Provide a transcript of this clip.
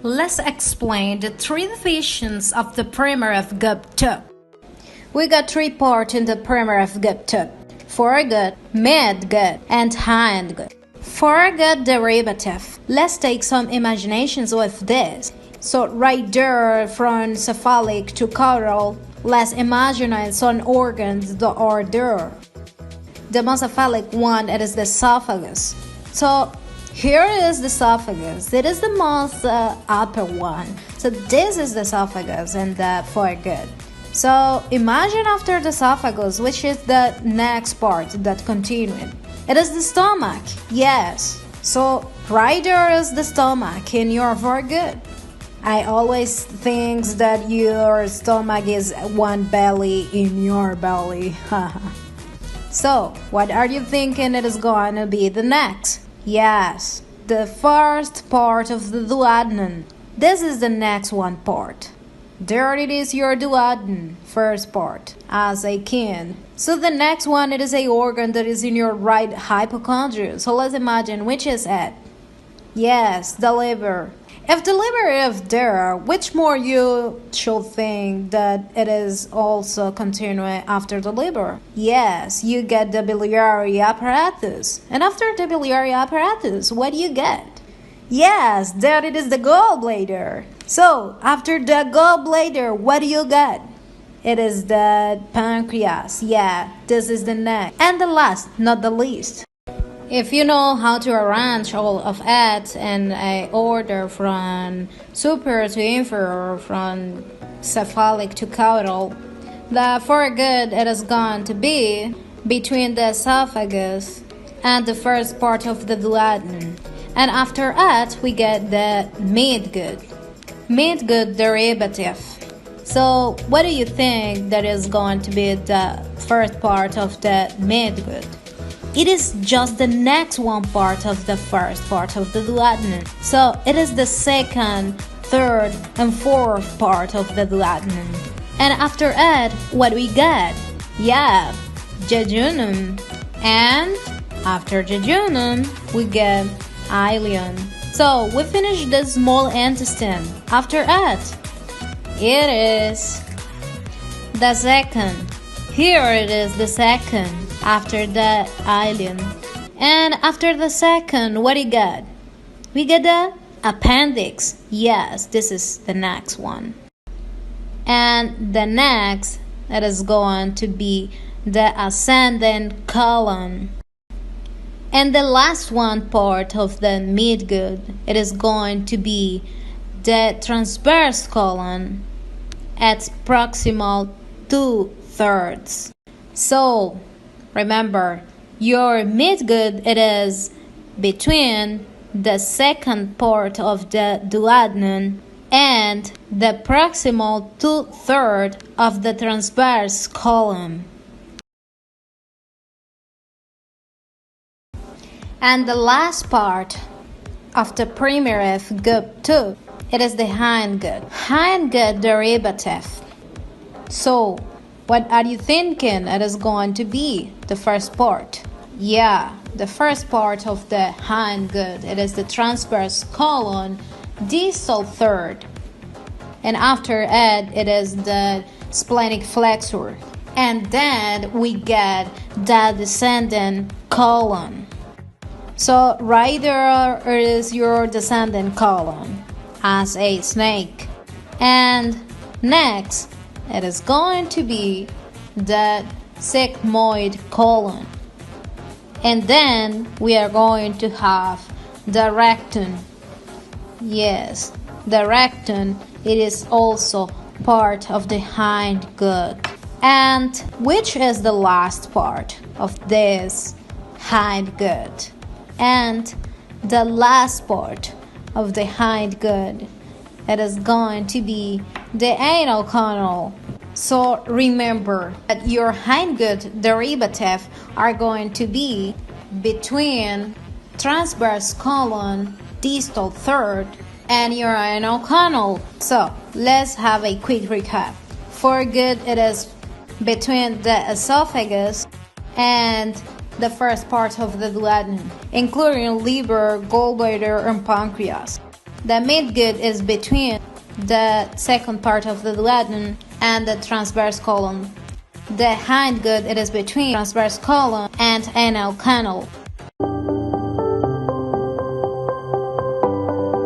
Let's explain the three divisions of the primer of gut. We got three parts in the primer of gut: foregut, midgut, and hindgut. Foregut derivative. Let's take some imaginations with this. So right there from cephalic to caudal, let's imagine some organs that are there. The most cephalic one, it is the esophagus. So here is the esophagus. It is the most upper one. So this is the esophagus and the foregut. So imagine after the esophagus, which is the next part that continuing. It is the stomach. Yes. So right there is the stomach in your foregut. I always think that your stomach is one belly in your belly. So what are you thinking it is going to be the next? Yes, the first part of the duodenum. This is the next one part. There it is, your duodenum, first part, as a kin. So the next one, it is a organ that is in your right hypochondria. So let's imagine which is it. Yes, the liver. If the liver is there, which more you should think that it is also continuing after the liver? Yes, you get the biliary apparatus. And after the biliary apparatus, what do you get? Yes, there it is, the gallbladder. So, after the gallbladder, what do you get? It is the pancreas. Yeah, this is the next. And the last, not the least. If you know how to arrange all of it in a order from superior to inferior, from cephalic to caudal, the foregut it is going to be between the esophagus and the first part of the duodenum. And after that, we get the midgut. Midgut derivative. So, what do you think that is going to be the first part of the midgut? It is just the next one part of the first part of the duodenum. So it is the second, third, and fourth part of the duodenum. And after that, what we get? Yeah, jejunum. And after jejunum, we get ileum. So we finish the small intestine. After that, it is the second. Here it is the second. After the ileum. And after the second, what do you get? We get the appendix. Yes, this is the next one. And the next, it is going to be the ascending colon. And the last one part of the midgut, it is going to be the transverse colon at proximal 2/3. So, remember, your midgut it is between the second part of the duodenum and the proximal 2/3 of the transverse column. And the last part of the primitive gut too, it is the hindgut. Hindgut derivative. So, what are you thinking it is going to be the first part? Yeah, the first part of the hindgut, it is the transverse colon, distal third. And after it is the splenic flexor. And then we get the descending colon. So right there is your descending colon as a snake. And next, it is going to be the sigmoid colon. And then we are going to have the rectum. Yes, the rectum, it is also part of the hindgut. And which is the last part of this hindgut? And the last part of the hindgut, it is going to be the anal canal. So remember that your hindgut derivative are going to be between transverse colon, distal third, and your anal canal. So let's have a quick recap. Foregut, it is between the esophagus and the first part of the duodenum, including liver, gallbladder, and pancreas. The midgut is between the second part of the duodenum and the transverse colon. The hindgut, it is between transverse colon and anal canal.